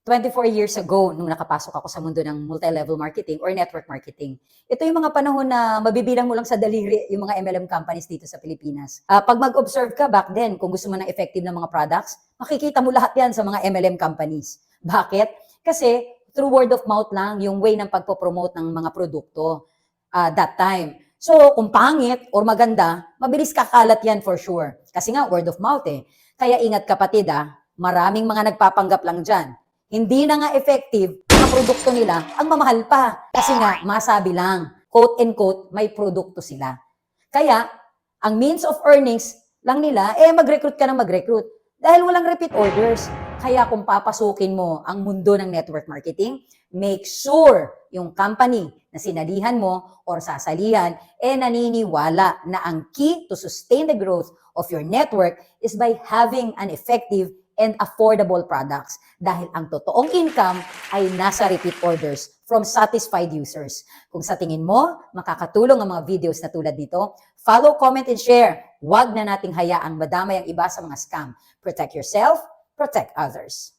24 years ago, nung nakapasok ako sa mundo ng multi-level marketing or network marketing, ito yung mga panahon na mabibilang mo lang sa daliri yung mga MLM companies dito sa Pilipinas. Pag mag-observe ka back then, kung gusto mo ng effective na mga products, makikita mo lahat yan sa mga MLM companies. Bakit? Kasi through word of mouth lang yung way ng pagpopromote ng mga produkto that time. So, kung pangit or maganda, mabilis kakalat yan for sure. Kasi nga, word of mouth eh. Kaya ingat kapatid maraming mga nagpapanggap lang dyan. Hindi na nga effective, ang produkto nila, ang mamahal pa. Kasi nga, masabi lang, quote and quote, may produkto sila. Kaya, ang means of earnings lang nila, mag-recruit ka ng mag-recruit. Dahil walang repeat orders. Kaya kung papasukin mo ang mundo ng network marketing, make sure yung company na sinalihan mo or sasalihan, naniniwala na ang key to sustain the growth of your network is by having an effective and affordable products. Dahil ang totoong income ay nasa repeat orders from satisfied users. Kung sa tingin mo, makakatulong ang mga videos na tulad nito, follow, comment, and share. Huwag na nating hayaang madamay ang iba sa mga scam. Protect yourself, protect others.